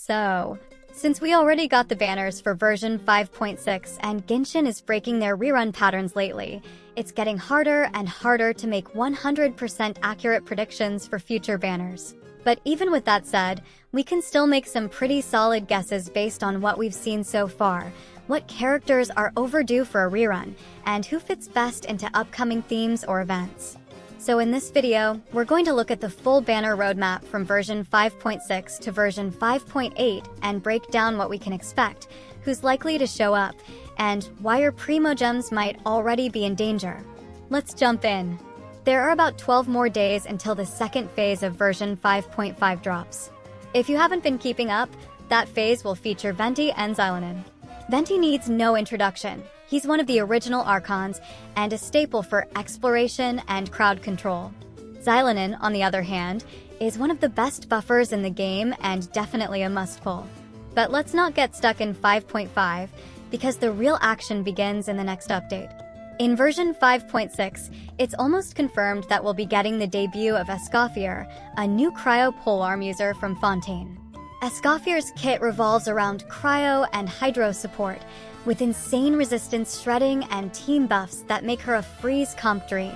So, since we already got the banners for version 5.6 and Genshin is breaking their rerun patterns lately, it's getting harder and harder to make 100% accurate predictions for future banners. But even with that said, we can still make some pretty solid guesses based on what we've seen so far, what characters are overdue for a rerun, and who fits best into upcoming themes or events. So in this video, we're going to look at the full banner roadmap from version 5.6 to version 5.8 and break down what we can expect, who's likely to show up, and why your primo gems might already be in danger. Let's jump in. There are about 12 more days until the second phase of version 5.5 drops. If you haven't been keeping up, that phase will feature Venti and Xilanen. Venti needs no introduction. He's one of the original Archons and a staple for exploration and crowd control. Xilanen, on the other hand, is one of the best buffers in the game and definitely a must-pull. But let's not get stuck in 5.5, because the real action begins in the next update. In version 5.6, it's almost confirmed that we'll be getting the debut of Escoffier, a new cryo polearm user from Fontaine. Escoffier's kit revolves around cryo and hydro support, with insane resistance shredding and team buffs that make her a freeze comp dream.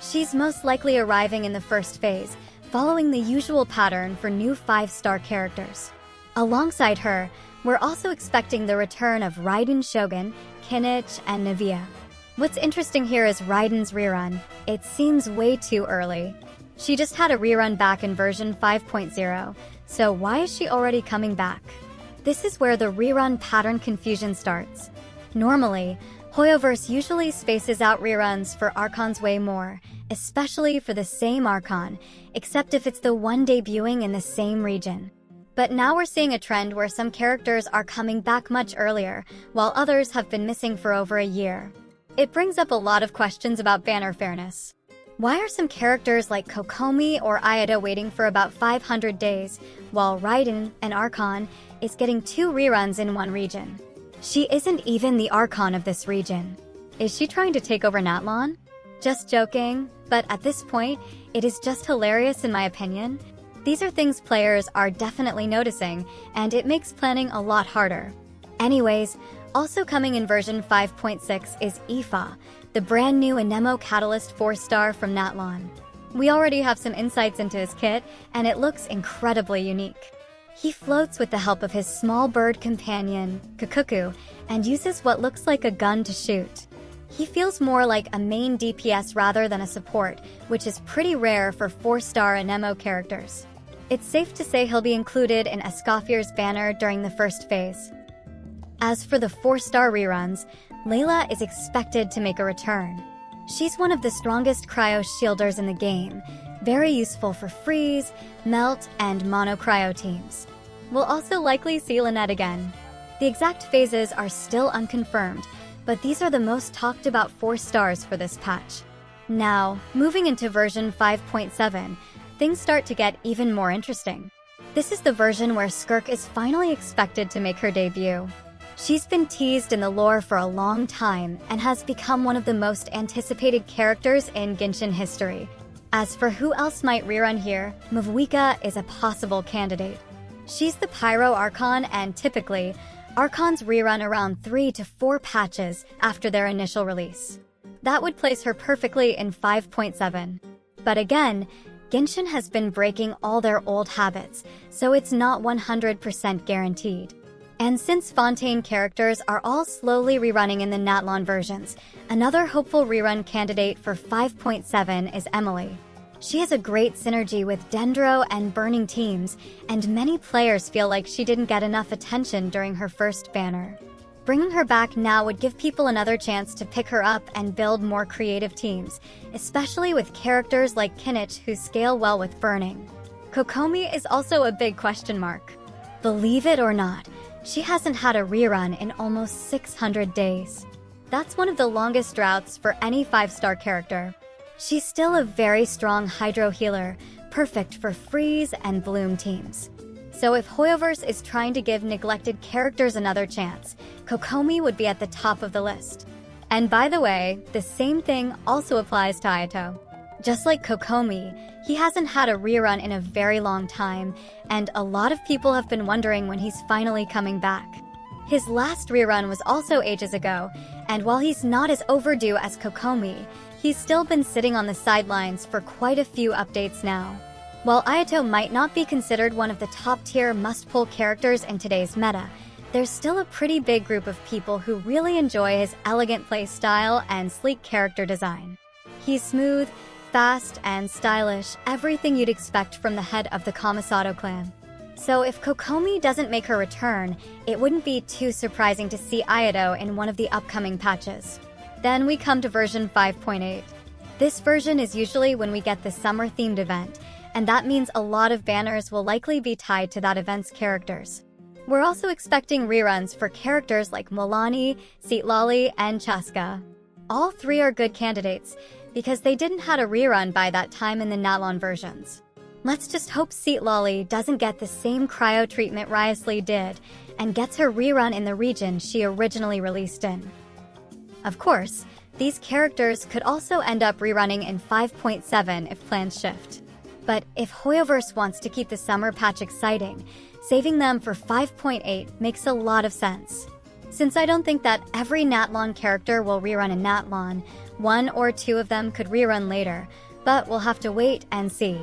She's most likely arriving in the first phase, following the usual pattern for new 5-star characters. Alongside her, we're also expecting the return of Raiden Shogun, Kinich, and Navia. What's interesting here is Raiden's rerun. It seems way too early. She just had a rerun back in version 5.0, so why is she already coming back? This is where the rerun pattern confusion starts. Normally, Hoyoverse usually spaces out reruns for Archons way more, especially for the same Archon, except if it's the one debuting in the same region. But now we're seeing a trend where some characters are coming back much earlier, while others have been missing for over a year. It brings up a lot of questions about banner fairness. Why are some characters like Kokomi or Ayada waiting for about 500 days, while Raiden, an Archon, is getting 2 reruns in one region? She isn't even the Archon of this region. Is she trying to take over Natlan? Just joking, but at this point, it is just hilarious in my opinion. These are things players are definitely noticing, and it makes planning a lot harder. Anyways, also coming in version 5.6 is Aoife, the brand new Anemo Catalyst 4-star from Natlan. We already have some insights into his kit, and it looks incredibly unique. He floats with the help of his small bird companion, Kukuku, and uses what looks like a gun to shoot. He feels more like a main DPS rather than a support, which is pretty rare for 4-star Anemo characters. It's safe to say he'll be included in Escoffier's banner during the first phase. As for the 4-star reruns, Layla is expected to make a return. She's one of the strongest cryo shielders in the game, very useful for freeze, melt, and mono cryo teams. We'll also likely see Lynette again. The exact phases are still unconfirmed, but these are the most talked about 4 stars for this patch. Now, moving into version 5.7, things start to get even more interesting. This is the version where Skirk is finally expected to make her debut. She's been teased in the lore for a long time and has become one of the most anticipated characters in Genshin history. As for who else might rerun here, Mvuika is a possible candidate. She's the Pyro Archon, and typically, Archons rerun around 3 to 4 patches after their initial release. That would place her perfectly in 5.7. But again, Genshin has been breaking all their old habits, so it's not 100% guaranteed. And since Fontaine characters are all slowly rerunning in the Natlan versions, another hopeful rerun candidate for 5.7 is Emily. She has a great synergy with Dendro and Burning teams, and many players feel like she didn't get enough attention during her first banner. Bringing her back now would give people another chance to pick her up and build more creative teams, especially with characters like Kinich who scale well with Burning. Kokomi is also a big question mark. Believe it or not, she hasn't had a rerun in almost 600 days. That's one of the longest droughts for any 5-star character. She's still a very strong hydro healer, perfect for freeze and bloom teams. So if Hoyoverse is trying to give neglected characters another chance, Kokomi would be at the top of the list. And by the way, the same thing also applies to Ayato. Just like Kokomi, he hasn't had a rerun in a very long time, and a lot of people have been wondering when he's finally coming back. His last rerun was also ages ago, and while he's not as overdue as Kokomi, he's still been sitting on the sidelines for quite a few updates now. While Ayato might not be considered one of the top-tier must-pull characters in today's meta, there's still a pretty big group of people who really enjoy his elegant playstyle and sleek character design. He's smooth, fast, and stylish, everything you'd expect from the head of the Kamisato clan. So if Kokomi doesn't make her return, it wouldn't be too surprising to see Ayato in one of the upcoming patches. Then we come to version 5.8. This version is usually when we get the summer-themed event, and that means a lot of banners will likely be tied to that event's characters. We're also expecting reruns for characters like Milani, Citlali, and Chaska. All three are good candidates, because they didn't have a rerun by that time in the Natlon versions. Let's just hope Citlali doesn't get the same cryo treatment Riasli did, and gets her rerun in the region she originally released in. Of course, these characters could also end up rerunning in 5.7 if plans shift. But if Hoyoverse wants to keep the summer patch exciting, saving them for 5.8 makes a lot of sense. Since I don't think that every Natlon character will rerun in Natlon, one or two of them could rerun later, but we'll have to wait and see.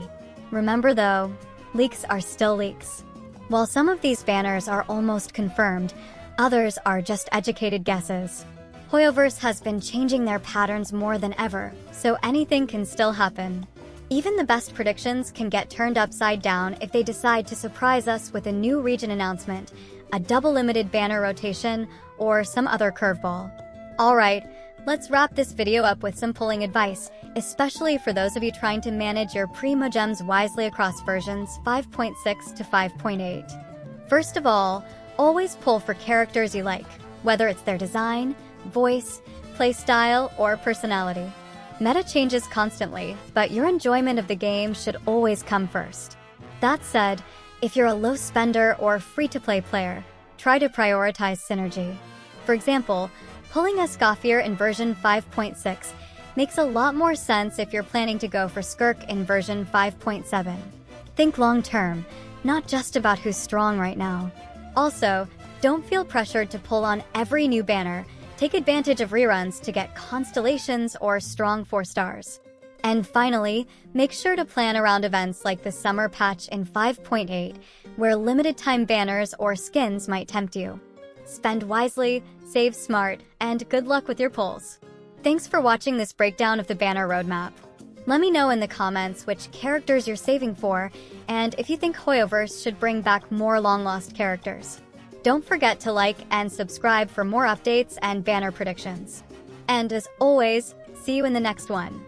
Remember though, leaks are still leaks. While some of these banners are almost confirmed, others are just educated guesses. Hoyoverse has been changing their patterns more than ever, so anything can still happen. Even the best predictions can get turned upside down if they decide to surprise us with a new region announcement, a double limited banner rotation, or some other curveball. Alright, let's wrap this video up with some pulling advice, especially for those of you trying to manage your Primo Gems wisely across versions 5.6 to 5.8. First of all, always pull for characters you like, whether it's their design, voice, playstyle, or personality. Meta changes constantly, but your enjoyment of the game should always come first. That said, if you're a low spender or free-to-play player, try to prioritize synergy. For example, pulling Escoffier in version 5.6 makes a lot more sense if you're planning to go for Skirk in version 5.7. Think long-term, not just about who's strong right now. Also, don't feel pressured to pull on every new banner. Take advantage of reruns to get constellations or strong 4 stars. And finally, make sure to plan around events like the summer patch in 5.8, where limited time banners or skins might tempt you. Spend wisely, save smart, and good luck with your pulls. Thanks for watching this breakdown of the banner roadmap. Let me know in the comments which characters you're saving for, and if you think Hoyoverse should bring back more long-lost characters. Don't forget to like and subscribe for more updates and banner predictions. And as always, see you in the next one.